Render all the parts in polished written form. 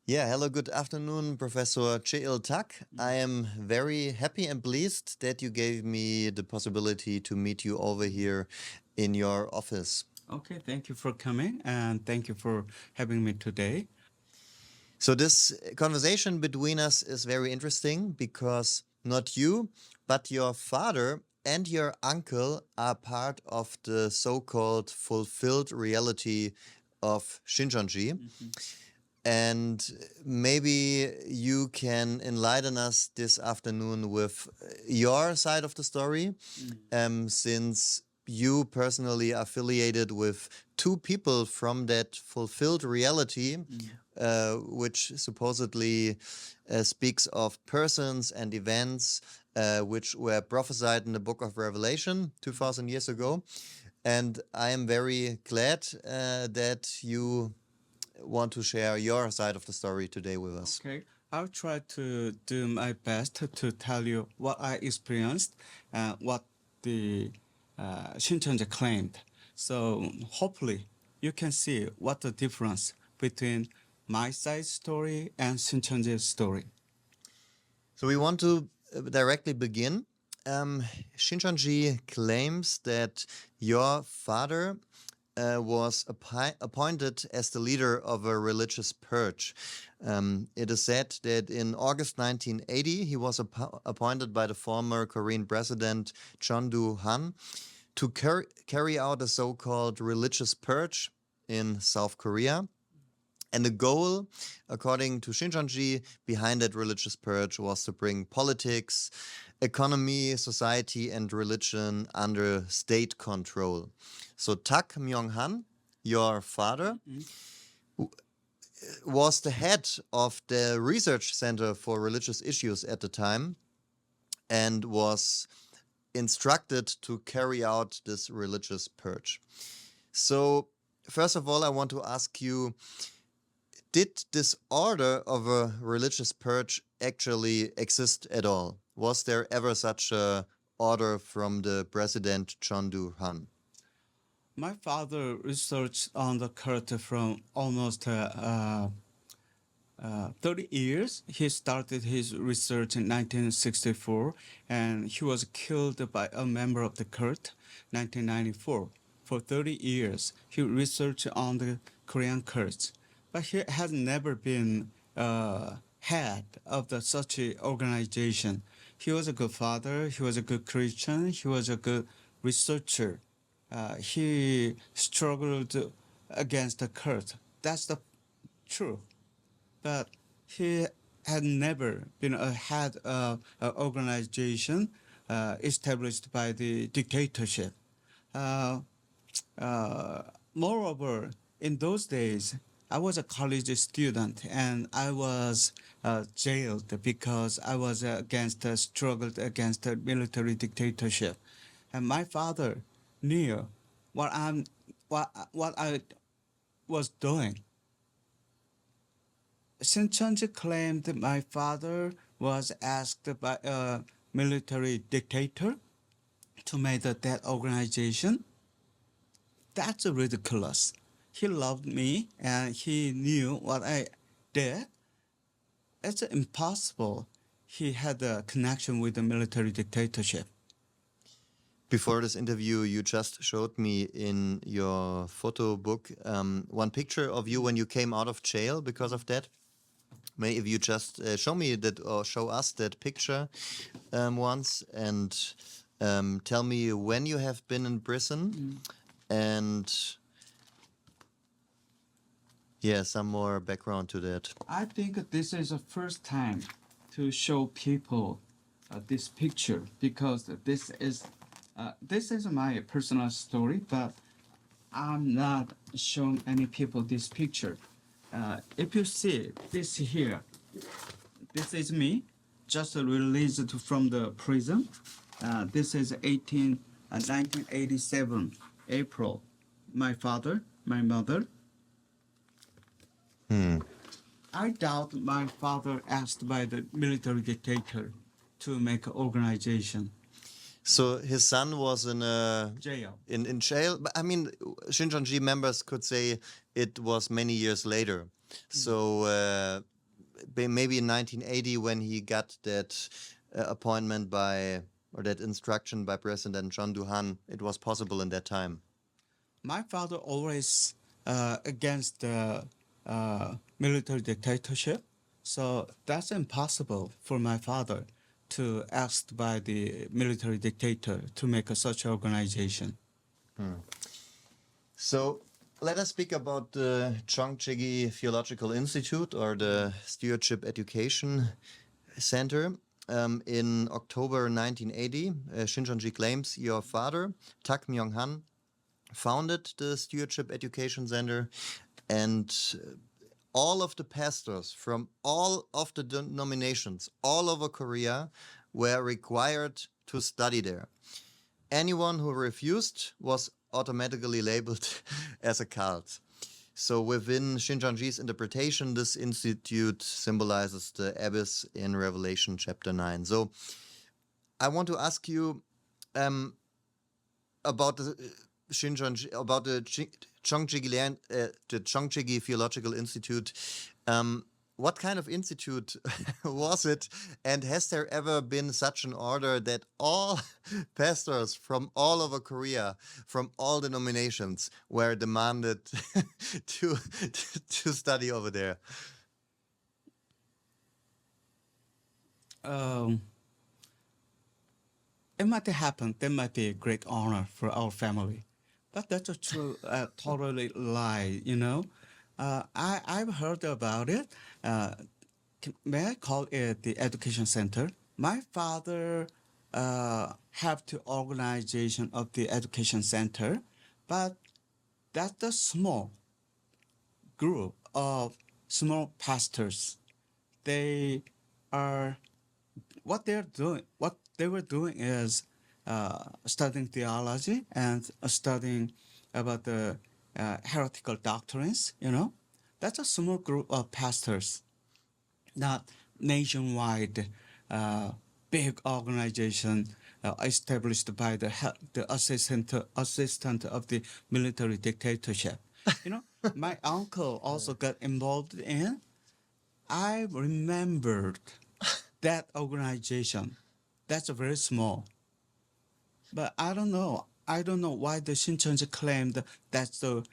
Yeah, hello, good afternoon, Professor Cheil Tak. I am very happy and pleased that you gave me the possibility to meet you over here in your office. Okay, thank you for coming and thank you for having me today. So, this conversation between us is very interesting because not you, but your father and your uncle are part of the so called fulfilled reality of Shincheonji. And maybe you can enlighten us this afternoon with your side of the story, since you personally affiliated with two people from that fulfilled reality, which supposedly speaks of persons and events which were prophesied in the book of Revelation 2000 years ago. And I am very glad that you want to share your side of the story today with us. Okay, I'll try to do my best to tell you what I experienced and what the Shincheonji claimed. So hopefully you can see what the difference between my side story and Shincheonji's story. So we want to directly begin. Shincheonji claims that your father was appointed as the leader of a religious purge. It is said that in August 1980, he was appointed by the former Korean president Chon Do-han to carry out a so-called religious purge in South Korea. And the goal, according to Shincheonji, behind that religious purge was to bring politics, economy, society, and religion under state control. So Tak Myeong-hwan, your father, was the head of the research center for religious issues at the time and was instructed to carry out this religious purge. So, first of all, I want to ask you, did this order of a religious purge actually exist at all? Was there ever such a order from the president Chon Do-han? My father researched on the cult from almost 30 years. He started his research in 1964 and he was killed by a member of the cult 1994. For 30 years, he researched on the Korean cults, but he has never been head of such a organization. He was a good father, he was a good Christian, he was a good researcher. He struggled against the cult. That's the truth, but he had never been a head of an organization established by the dictatorship. Uh, uh, Moreover, in those days, I was a college student and I was jailed because I was struggled against the military dictatorship. And my father knew what what I was doing. Shincheonji claimed that my father was asked by a military dictator to make that organization. That's ridiculous. He loved me and he knew what I did. It's impossible. He had a connection with the military dictatorship. Before this interview, you just showed me in your photo book one picture of you when you came out of jail because of that. May if you just show me that or show us that picture once and tell me when you have been in prison and yeah, some more background to that. I think this is the first time to show people this picture because this is my personal story, but I'm not showing any people this picture. If you see this here, this is me, just released from the prison. This is 1987 April. My father, my mother. I doubt my father asked by the military dictator to make an organization. So his son was in a Jail. in jail. But I mean, Shincheonji members could say it was many years later. So maybe in 1980 when he got that appointment by, or that instruction by President John Duhan, it was possible in that time. My father always against the military dictatorship, so that's impossible for my father to asked by the military dictator to make such organization. So let us speak about the Chongchegi Theological Institute, or the Stewardship Education Center. In October 1980, Shincheonji claims your father, Tak Myeong-hwan, founded the Stewardship Education Center, and all of the pastors from all of the denominations all over Korea were required to study there. Anyone who refused was automatically labeled as a cult. So within Shincheonji's interpretation, this institute symbolizes the abyss in Revelation chapter 9. So I want to ask you about the Shincheonji, about the Chongchegi Theological Institute. What kind of institute was it? And has there ever been such an order that all pastors from all over Korea, from all denominations, were demanded to study over there? It might happen. That might be a great honor for our family, but that's a true, totally lie. I've heard about it. May I call it the education center? My father have the organization of the education center, but that's a small group of small pastors. They are what they were doing is studying theology and studying about the heretical doctrines. That's a small group of pastors, not nationwide big organization established by the assistant of the military dictatorship. My uncle also got involved in. I remembered that organization. That's very small. But I don't know. I don't know why the Shincheonji claimed that's the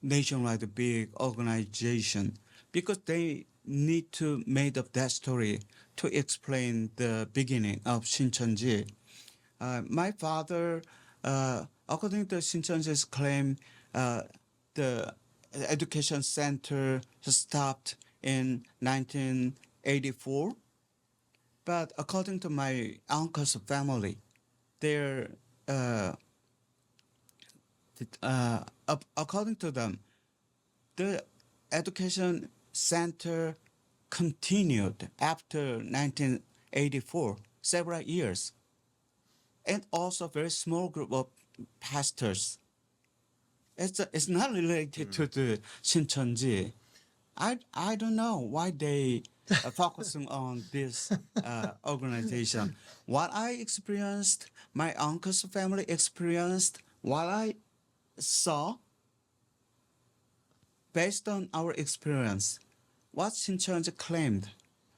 nationwide big organization, because they need to make up that story to explain the beginning of Shincheonji. My father, according to Shincheonji's claim, the education center stopped in 1984. But according to my uncle's family, they're according to them, the education center continued after 1984, several years, and also a very small group of pastors. It's not related to the Shincheonji. I don't know why they are focusing on this organization. What I experienced, my uncle's family experienced, what I saw, based on our experience, what Shincheonji claimed,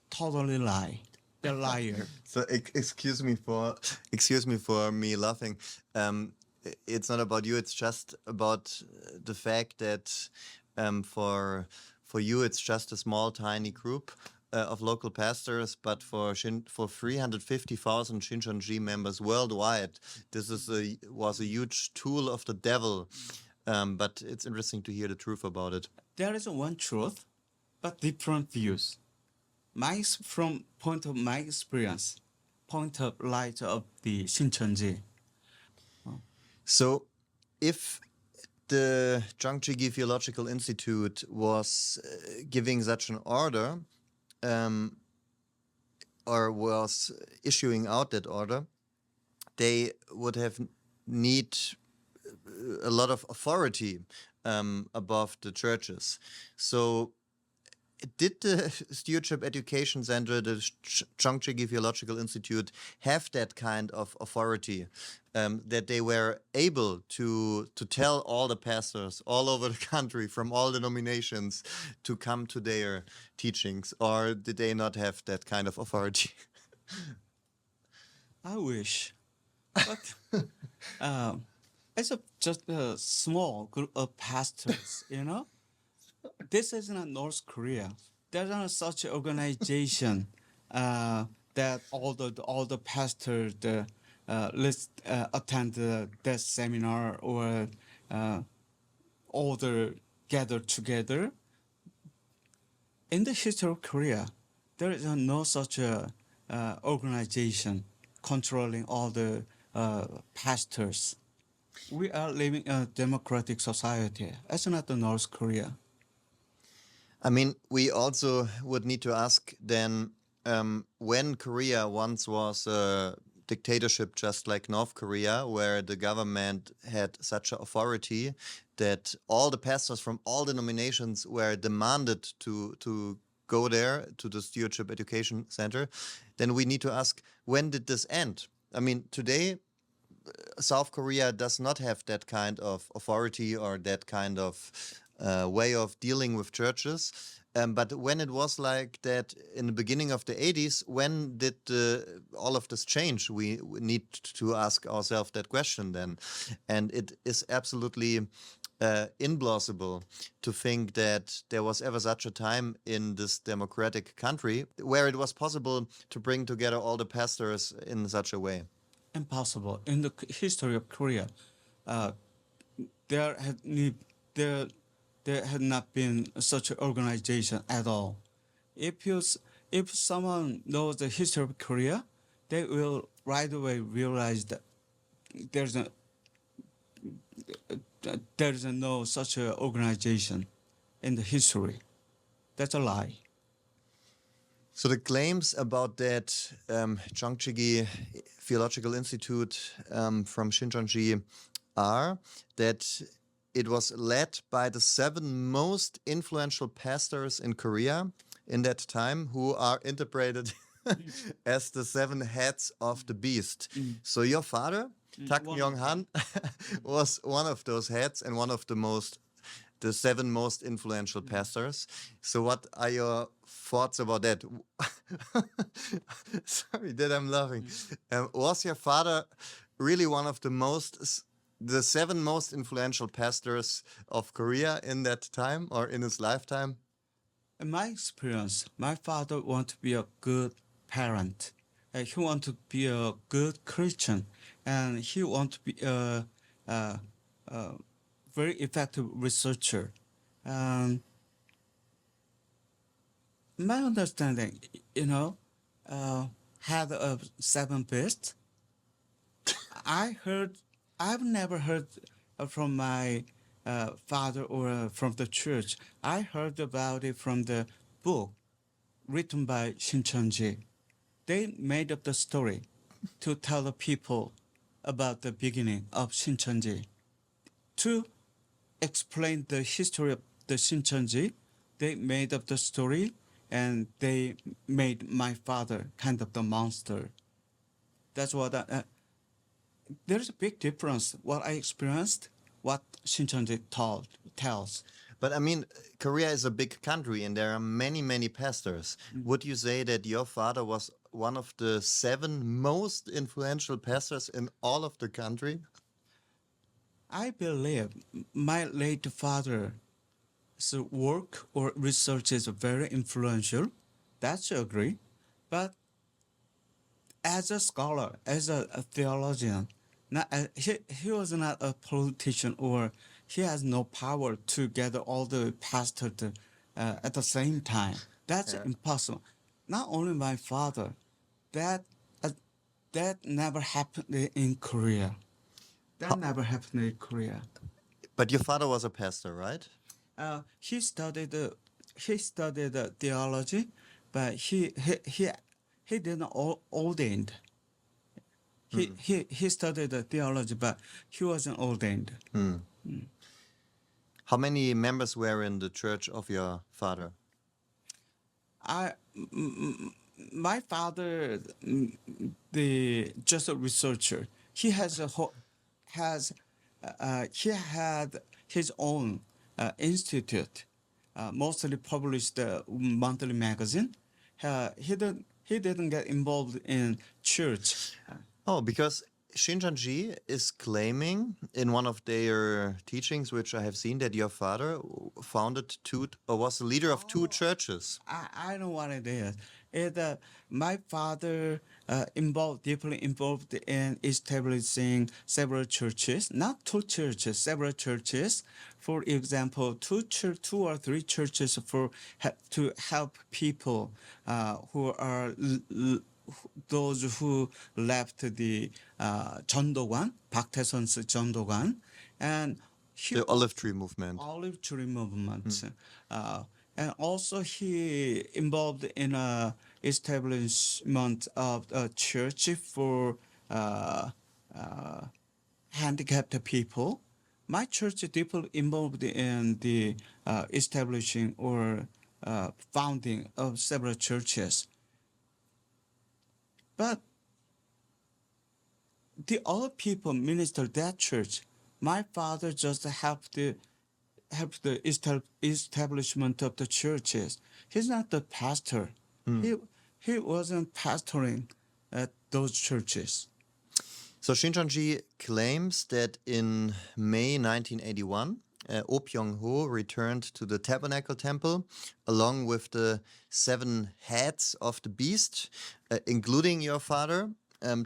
totally lie. They're liar. So excuse me for me laughing. It's not about you. It's just about the fact that for you it's just a small tiny group of local pastors, but for 350,000 Shincheonji members worldwide, this was a huge tool of the devil. But it's interesting to hear the truth about it. There is one truth, but different views. From point of my experience, point of light of the Shincheonji. So, if the Chongchegi Theological Institute was giving such an order, or was issuing out that order, they would have need a lot of authority above the churches. So did the Stewardship Education Center, the Shincheonji Theological Institute, have that kind of authority that they were able to tell all the pastors all over the country from all denominations to come to their teachings, or did they not have that kind of authority? I wish, but it's just a small group of pastors, you know. This is not North Korea. There's not such an organization that all the pastors attend that seminar or all the gather together. In the history of Korea, there is no such a organization controlling all the pastors. We are living in a democratic society. It's not the North Korea. I mean, we also would need to ask then, when Korea once was a dictatorship just like North Korea, where the government had such an authority that all the pastors from all denominations were demanded to go there to the Stewardship Education Center, then we need to ask, when did this end? I mean, today, South Korea does not have that kind of authority or that kind of way of dealing with churches. But when it was like that in the beginning of the 80s, when did all of this change? We need to ask ourselves that question then. And it is absolutely implausible to think that there was ever such a time in this democratic country where it was possible to bring together all the pastors in such a way. Impossible. In the history of Korea, uh, there had there there had not been such an organization at all. If someone knows the history of Korea, they will right away realize that there's a there's no such an organization in the history. That's a lie. So the claims about that Jeongchigi Theological Institute from Shincheonji are that it was led by the 7 most influential pastors in Korea in that time, who are interpreted as the 7 heads of the beast. So your father, Tak One of Myeong-hwan, was one of those heads and one of the 7 most influential pastors. So what are your thoughts about that? Sorry that I'm laughing. Was your father really one of the 7 most influential pastors of Korea in that time or in his lifetime? In my experience, my father wanted to be a good parent. He wanted to be a good Christian, and he wanted to be a very effective researcher. Um, my understanding, had a 7 beasts. I've never heard from my father or from the church. I heard about it from the book written by Shincheonji. They made up the story to tell the people about the beginning of Shincheonji. To explain the history of the Shincheonji, they made up the story and they made my father kind of the monster. That's what there's a big difference what I experienced, what Shincheonji tells. But I mean, Korea is a big country and there are many, many pastors. Would you say that your father was one of the 7 most influential pastors in all of the country? I believe my late father's work or research is very influential. That's agree. But as a scholar, as a theologian, he was not a politician or he has no power to gather all the pastors at the same time. That's Yeah. impossible. Not only my father, that uh, that never happened in Korea. That never happened in Korea. But your father was a pastor, right? He studied theology, but he didn't ordained. He studied theology, but he wasn't ordained. How many members were in the church of your father? My father, just a researcher. He has a has he had his own institute, mostly published monthly magazine. He didn't get involved in church. Oh, because Shincheonji is claiming in one of their teachings, which I have seen, that your father founded two or was the leader of two churches. I know what it is. My father deeply involved in establishing several churches, not two churches, several churches. For example, two or three churches to help people who are those who left the 전도관, 박태선's 전도관, and he The olive tree movement. olive tree movement. And also he involved in a establishment of a church for handicapped people. My church deeply involved in the establishing or founding of several churches. But the other people minister that church. My father just helped the establishment of the churches. He's not the pastor. He wasn't pastoring at those churches. So Shincheonji claims that in May 1981, Oh Byung-ho returned to the Tabernacle Temple along with the 7 heads of the beast, including your father,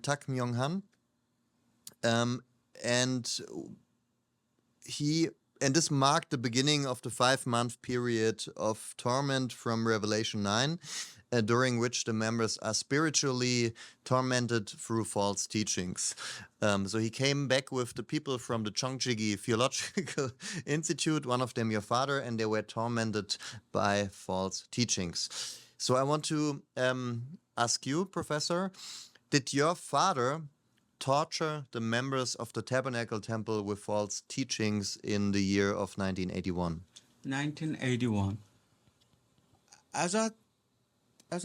Tak Myeong-hwan. And this marked the beginning of the 5-month period of torment from Revelation 9, during which the members are spiritually tormented through false teachings. So he came back with the people from the Cheongjigi Theological Institute, one of them your father, and they were tormented by false teachings. So I want to ask you, Professor, did your father torture the members of the Tabernacle Temple with false teachings in the year of 1981? 1981. As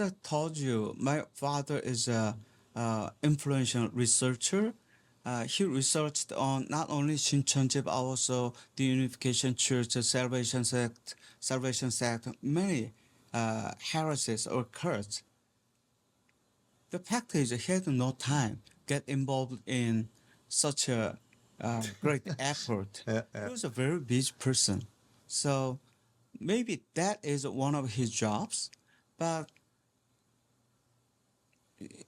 I told you, my father is a influential researcher. He researched on not only Shincheonji but also the Unification Church, the Salvation Sect, many heresies or cults. The fact is, he had no time get involved in such a great effort. He was a very busy person, so maybe that is one of his jobs, but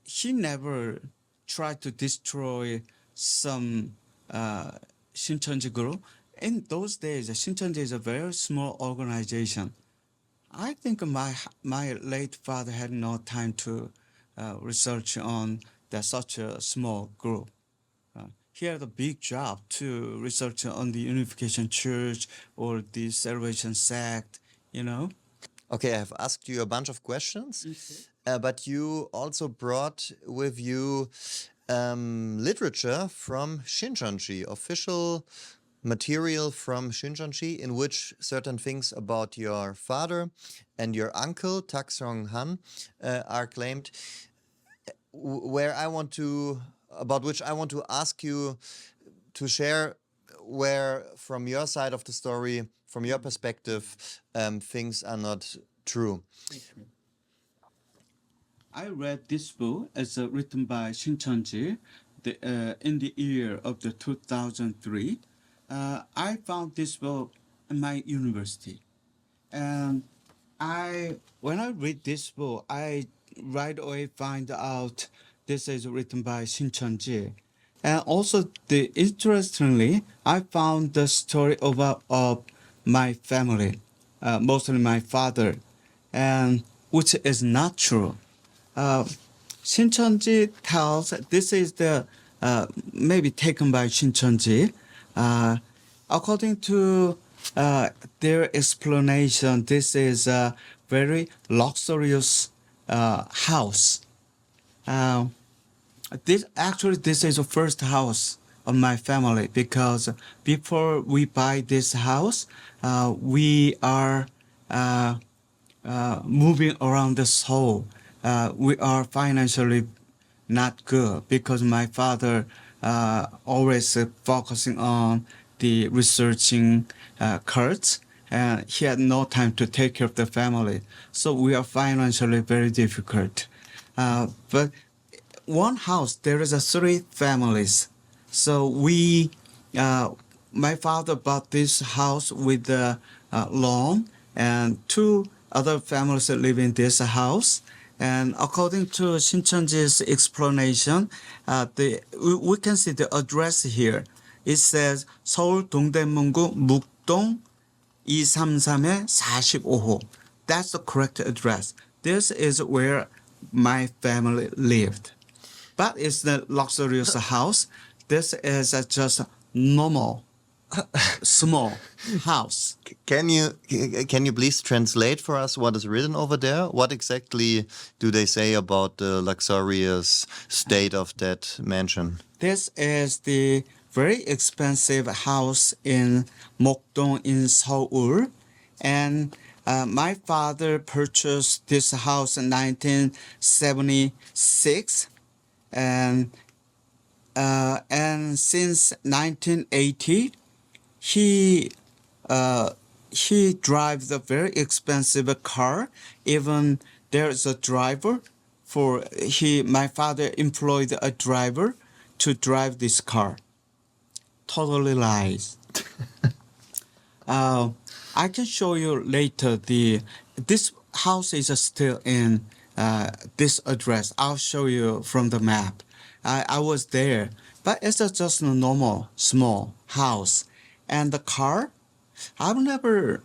he never tried to destroy some Shincheonji group. In those days, Shincheonji is a very small organization. I think my late father had no time to research on such a small group. He had a big job to research on the Unification Church or the Salvation Sect, you know. Okay, I have asked you a bunch of questions, but you also brought with you literature from Shincheonji, official material from Shincheonji, in which certain things about your father and your uncle, Tak Seong-hwan, are claimed, about which I want to ask you to share where, from your side of the story, from your perspective, things are not true. I read this book. It's written by Shincheonji in the year of the 2003. I found this book in my university, and when I read this book, I right away find out this is written by Shincheonji. And also, interestingly, I found the story of my family, mostly my father, and which is not true. Shincheonji tells this is the maybe taken by Shincheonji. According to their explanation, this is a very luxurious house. This is the first house of my family, because before we buy this house, we are moving around the soul. We are financially not good because my father always focusing on the researching cults, and he had no time to take care of the family. So we are financially very difficult. But one house there is a three families, so we my father bought this house with the loan, and two other families live in this house. And according to Shincheonji's explanation, we can see the address here. It says 서울 동대문구 묵동 233의 45호. That's the correct address. This is where my family lived. But it's the luxurious house. This is just a normal, small house. Can you please translate for us what is written over there? What exactly do they say about the luxurious state of that mansion? This is the very expensive house in Mokdong in Seoul. And my father purchased this house in 1976. And since 1980, he drives a very expensive car. Even there's a driver my father employed a driver to drive this car. Totally lies. I can show you later this house is still in this address. I'll show you from the map. I was there, but it's just a normal small house. And the car, I've never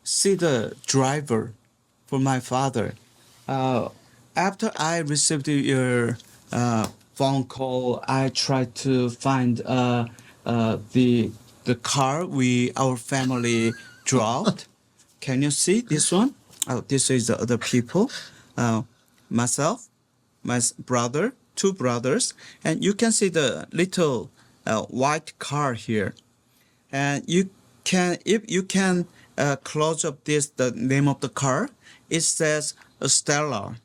see the driver for my father. After I received your phone call, I tried to find the car our family dropped. Can you see this one? Oh, this is the other people. Myself, my brother, two brothers, and you can see the little white car here. And if you can close up the name of the car, it says Stellar.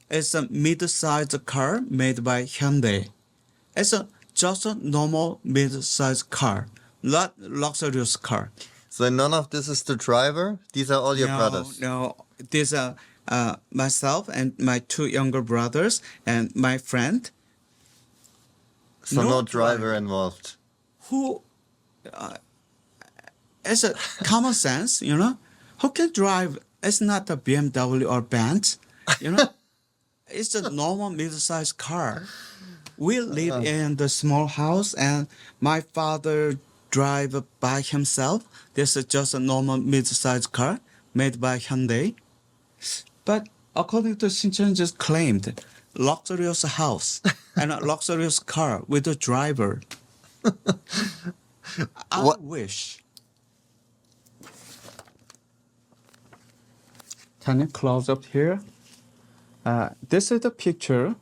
It's a mid-sized car made by Hyundai. It's just a normal mid-sized car, not luxurious car. So none of this is the driver? These are all your brothers? No, these are myself and my two younger brothers and my friend. So no driver involved. Who, it's a common sense, who can drive? It's not a BMW or Benz, It's a normal middle-sized car. We live in the small house, and my father drive by himself. This is just a normal mid-sized car made by Hyundai. But according to Shincheonji's claimed, luxurious house and a luxurious car with a driver. I wish. Can you close up here? This is the picture.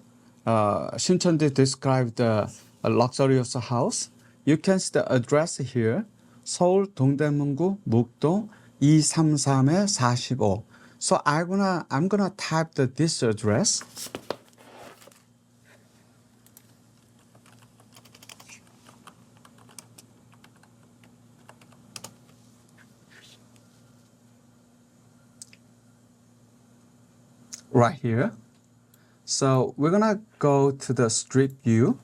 Shincheonji described a luxurious house. You can see the address here. 서울 동대문구 묵동 233의 45. So I'm gonna type this address. Right here. So we're gonna go to the street view.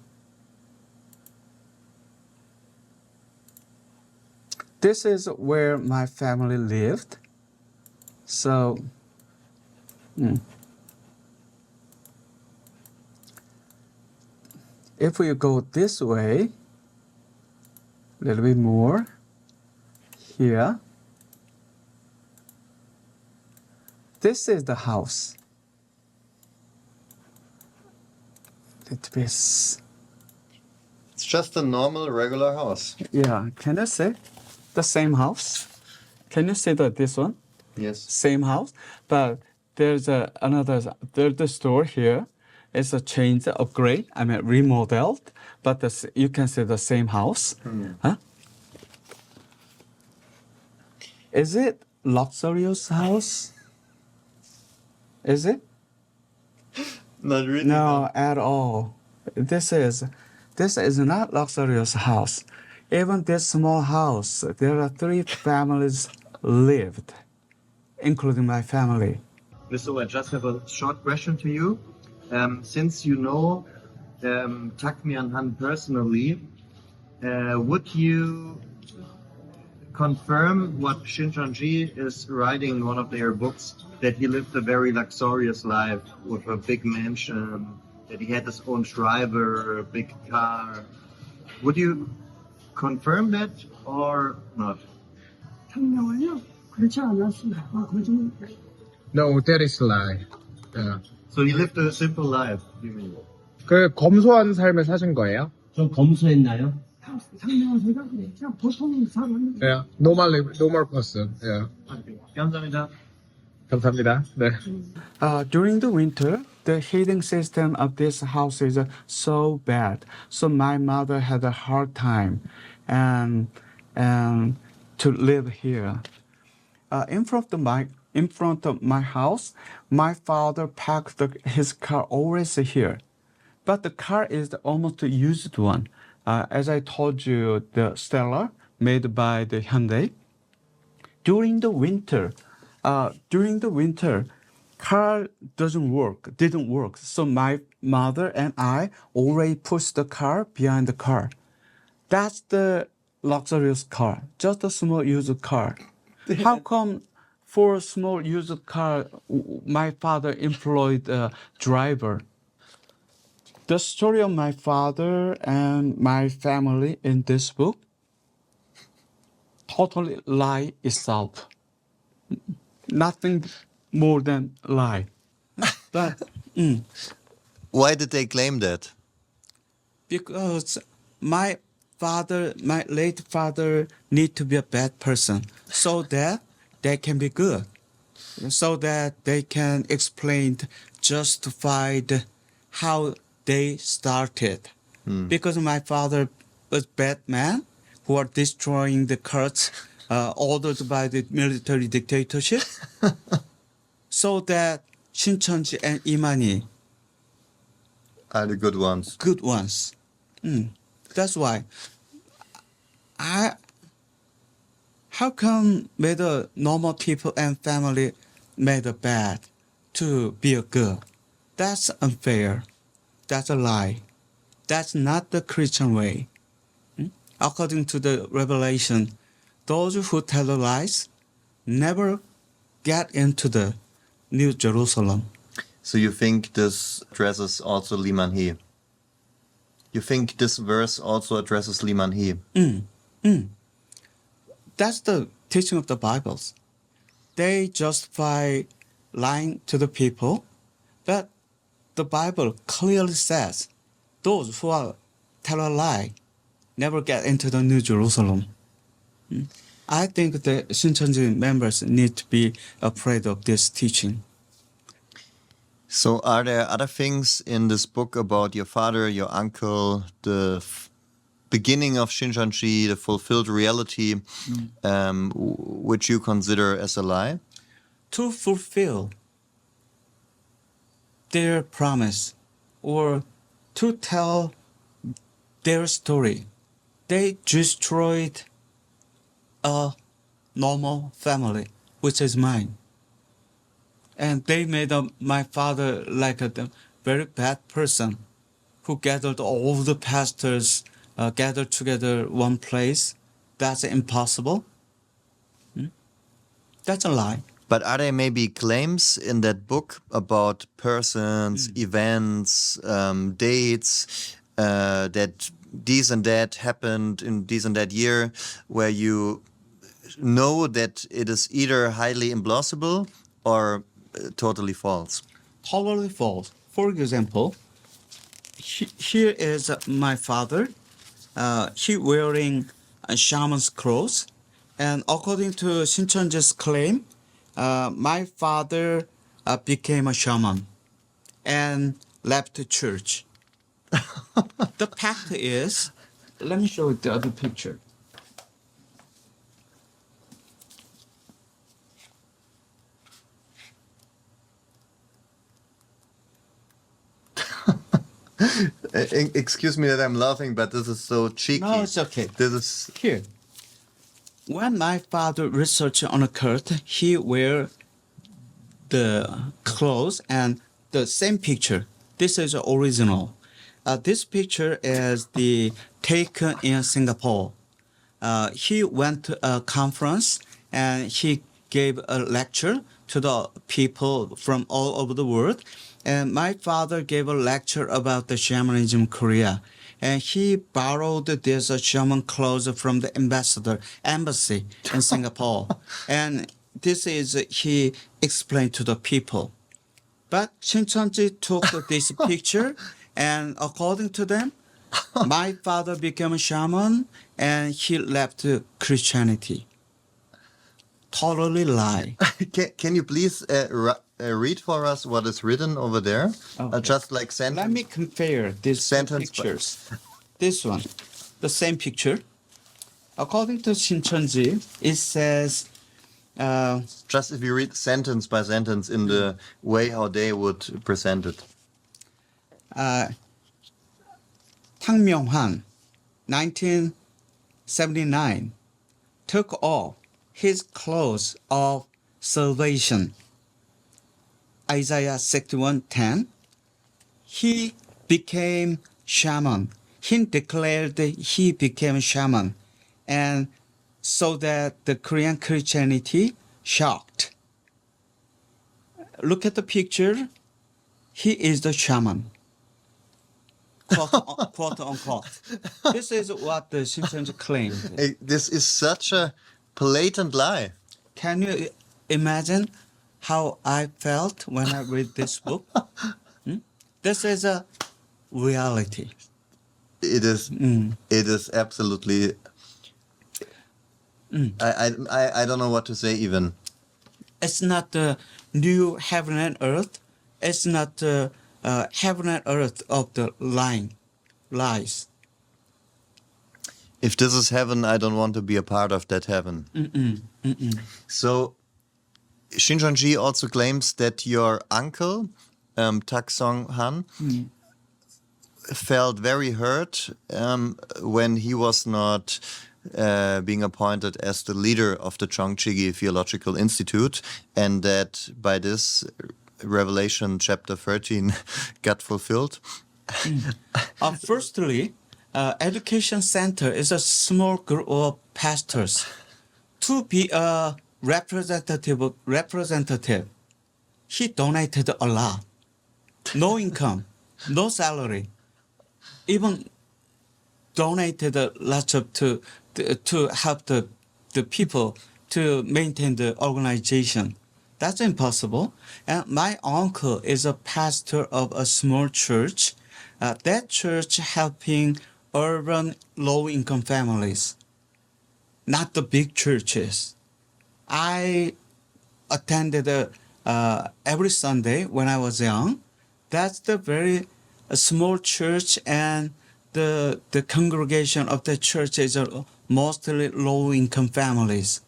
This is where my family lived. So if we go this way, a little bit more here, this is the house. It's just a normal, regular house. Yeah, can you see the same house? Can you see this one? Yes. Same house, but there's another third store here. It's a change, upgrade, remodeled, but you can see the same house. Huh? Is it luxurious house? Is it? Not really. No, at all. This is not luxurious house. Even this small house, there are 3 families lived, including my family. So I just have a short question to you. Since you know Tak Myeong-hwan personally, would you confirm what Shincheonji is writing in one of their books, that he lived a very luxurious life with a big mansion, that he had his own driver, a big car? Would you confirm that or not? 상명은요 그렇지 않았습니다. 거짓말. No, that is lie. Yeah. So he lived a simple life, you mean? 그 검소한 삶을 사신 거예요? 좀 검소했나요? 상명은 제가 그냥 보통 사람. Yeah. Normal person. Yeah. 감사합니다. 감사합니다. 네. During the winter, the heating system of this house is so bad. So my mother had a hard time and to live here. In front of my house, my father parked his car always here. But the car is the almost used one. As I told you, the Stellar made by the Hyundai. During the winter, car didn't work. So my mother and I already pushed the car behind the car. That's the luxurious car, just a small used car. How come for a small used car, my father employed a driver? The story of my father and my family in this book totally lie itself. Nothing more than lie. But Why did they claim that? because my late father need to be a bad person so that they can be good, so that they can explain, justified how they started. Because my father was bad man who are destroying the cults ordered by the military dictatorship, so that Shincheonji and Imani Are the good ones. good ones. That's why. How come made a normal people and family made a bad to be a good? That's unfair. That's a lie. That's not the Christian way. According to the Revelation, those who tell the lies never get into the New Jerusalem. So you think this addresses also Liman He? You think this verse also addresses Liman He? That's the teaching of the Bibles. They justify lying to the people, but the Bible clearly says those who tell a lie never get into the New Jerusalem. I think the Shincheonji members need to be afraid of this teaching. So are there other things in this book about your father, your uncle, the beginning of Shincheonji, the fulfilled reality, which you consider as a lie? To fulfill their promise or to tell their story, they destroyed a normal family, which is mine. And they made my father like a very bad person who gathered all the pastors gathered together one place. That's impossible. That's a lie. But are there maybe claims in that book about persons, events, dates, that this and that happened in this and that year, where you know that it is either highly implausible or totally false? Totally false. For example, here is my father. He wearing shaman's clothes, and according to Shincheonji's claim, my father became a shaman and left the church. The fact is, let me show you the other picture. Excuse me that I'm laughing, but this is so cheeky. No, it's okay. This is Here. When my father researched on a cult, he wear the clothes and the same picture. This is original. This picture is taken in Singapore. He went to a conference and he gave a lecture to the people from all over the world. And my father gave a lecture about the shamanism in Korea. And he borrowed this shaman clothes from the embassy in Singapore. And this is, he explained to the people. But Shincheonji took this picture, and according to them, my father became a shaman and he left Christianity. Totally lie. Can you please read for us what is written over there? Okay. Just like sentence. Let me compare these two Sentence by- pictures. This one, the same picture. According to Shincheonji, it says, Just if you read sentence by sentence in the way how they would present it. Tak Myeong-hwan, 1979, took off his clothes of salvation. Isaiah 61:10. He became shaman. He declared that he became shaman, and so that the Korean Christianity shocked. Look at the picture. He is the shaman. Quote unquote. This is what the Shincheonji claimed. This is such a blatant lie. Can you imagine how I felt when I read this book? This is a reality. It is. It is absolutely. I don't know what to say even. It's not the new heaven and earth. It's not the heaven and earth of the lies. If this is heaven, I don't want to be a part of that heaven. So, Shincheonji also claims that your uncle, Tak Seong-hwan, felt very hurt when he was not being appointed as the leader of the Chongchigi Theological Institute, and that by this Revelation chapter 13 got fulfilled. Firstly, Education Center is a small group of pastors. To be a representative, he donated a lot. No income, no salary. Even donated a lot to help the people to maintain the organization. That's impossible. And my uncle is a pastor of a small church. That church helping urban low-income families, not the big churches. I attended every Sunday when I was young. That's the very small church, and the congregation of the church is mostly low-income families.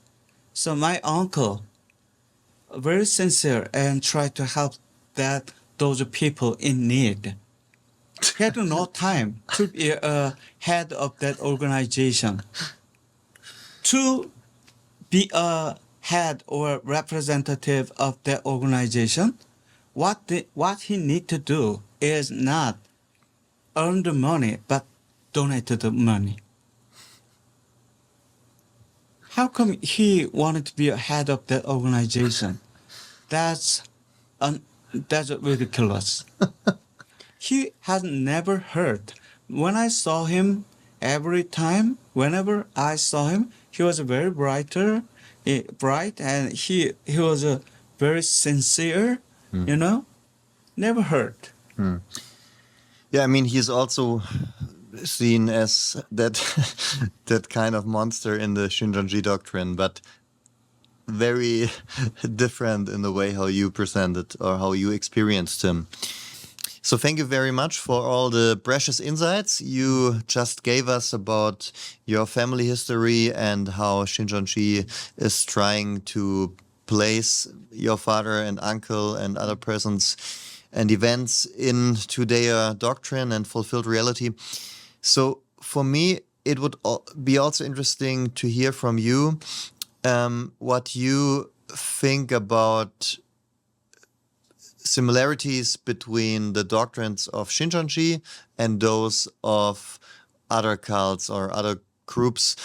So my uncle, very sincere and tried to help those people in need. He had no time to be a head of that organization. To be a head or representative of that organization, what he need to do is not earn the money, but donate the money. How come he wanted to be a head of that organization? That's ridiculous. He has never heard. When I saw him, whenever I saw him, he was very bright, and he was very sincere, never heard. Yeah, I mean, he's also seen as that kind of monster in the Shincheonji doctrine, but very different in the way how you present it or how you experienced him. So thank you very much for all the precious insights you just gave us about your family history and how Shincheonji is trying to place your father and uncle and other persons and events into their doctrine and fulfilled reality. So for me, it would be also interesting to hear from you what you think about similarities between the doctrines of Shincheonji and those of other cults or other groups,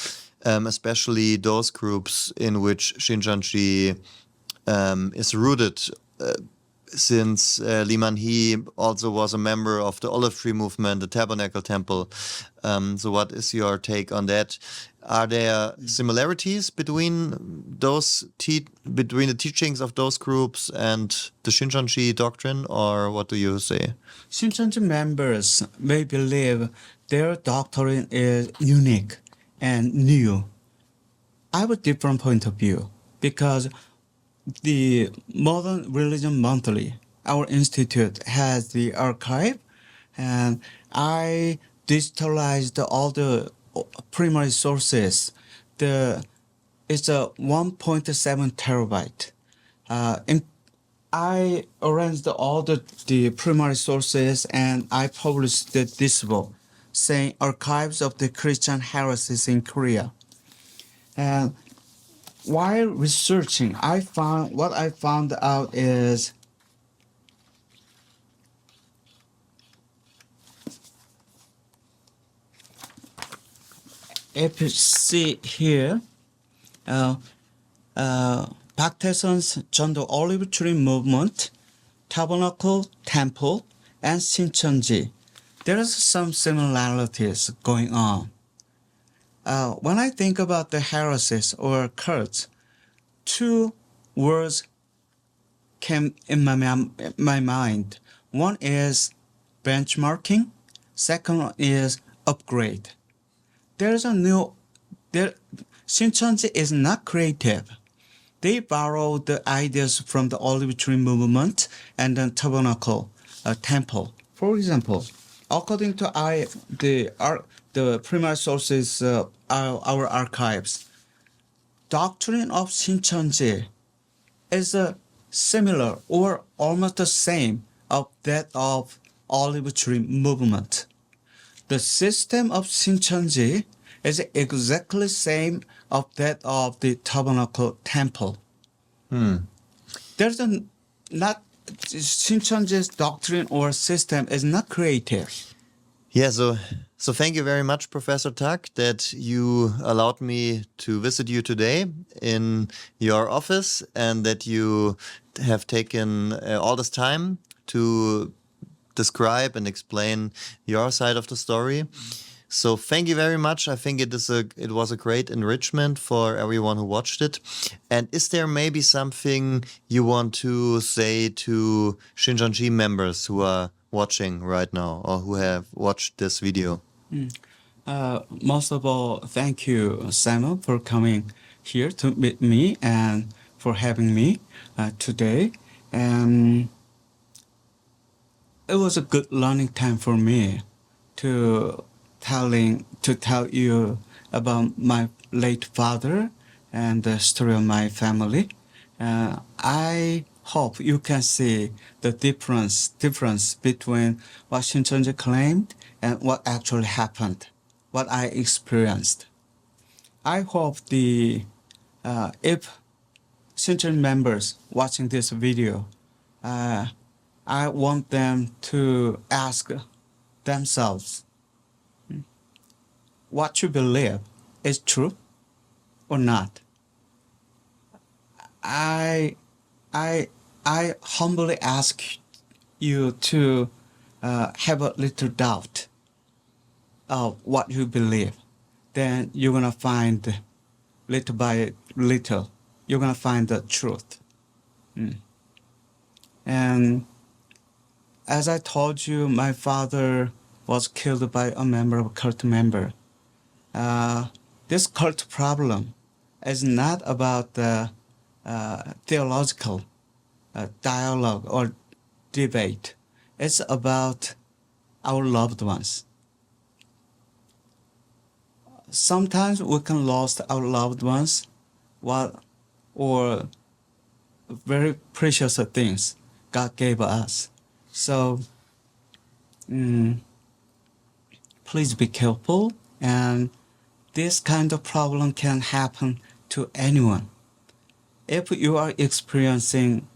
especially those groups in which Shincheonji is rooted. Since Lee Man-hee also was a member of the Olive Tree movement, the Tabernacle Temple. So what is your take on that? Are there similarities between those between the teachings of those groups and the Shincheonji doctrine, or what do you say? Shincheonji members may believe their doctrine is unique and new. I have a different point of view because the Modern Religion Monthly, our institute, has the archive, and I digitalized all the primary sources. It's a 1.7 terabyte. I arranged all the primary sources and I published this book saying Archives of the Christian Heresies in Korea. And while researching, what I found out is if you see here, Park Tae-sun's joined the Olive Tree movement, Tabernacle Temple, and Shincheonji. There are some similarities going on. When I think about the heresies or cults, two words came in my mind. One is benchmarking. Second one is upgrade. Shincheonji is not creative. They borrowed the ideas from the Olive Tree movement and the Tabernacle Temple. For example, according to the primary sources, our archives, doctrine of Shincheonji is similar or almost the same of that of Olive Tree movement. The system of Shincheonji is exactly same of that of the Tabernacle Temple. There's not Shincheonji's doctrine or system is not creative. Yeah, so thank you very much, Professor Tak, that you allowed me to visit you today in your office and that you have taken all this time to describe and explain your side of the story. So thank you very much. I think it was a great enrichment for everyone who watched it. And is there maybe something you want to say to Shincheonji members who are watching right now or who have watched this video? Most of all, thank you, Simon, for coming here to meet me and for having me today. And it was a good learning time for me to tell you about my late father and the story of my family. I hope you can see the difference between what Shincheonji claimed and what actually happened, what I experienced. I hope if Shincheonji members watching this video, I want them to ask themselves, what you believe is true or not. I humbly ask you to have a little doubt of what you believe. Then you're gonna find, little by little, you're gonna find the truth. And as I told you, my father was killed by a member of a cult member. This cult problem is not about the theological dialogue or debate. It's about our loved ones. Sometimes we can lose our loved ones or very precious things God gave us. So please be careful, and this kind of problem can happen to anyone. If you are experiencing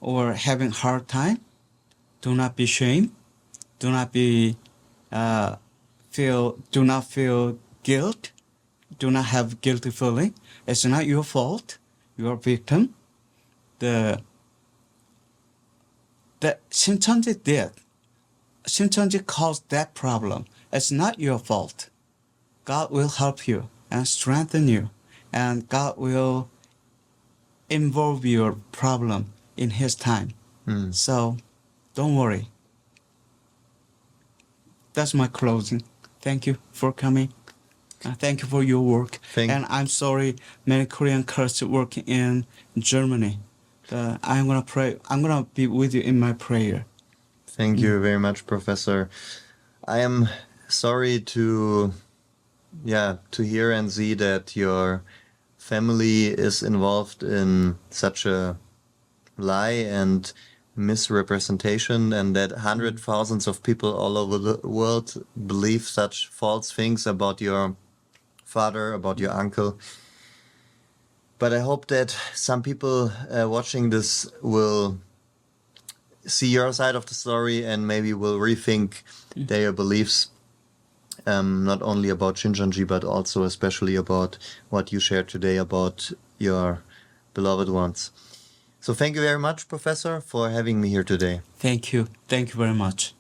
or having hard time, do not be ashamed. Do not feel guilt. Do not have guilty feeling. It's not your fault. You are a victim. The Shincheonji did. Shincheonji caused that problem. It's not your fault. God will help you and strengthen you, and God will involve your problem in His time. So don't worry. That's my closing. Thank you for coming. Thank you for your work. And I'm sorry, many Korean cults working in Germany. I'm gonna pray. I'm gonna be with you in my prayer. Thank you very much, Professor. I am sorry to hear and see that your family is involved in such a lie and misrepresentation, and that hundred thousands of people all over the world believe such false things about your father, about your uncle. But I hope that some people watching this will see your side of the story and maybe will rethink their beliefs, not only about Shincheonji, but also especially about what you shared today about your beloved ones. So thank you very much, Professor, for having me here today. Thank you. Thank you very much.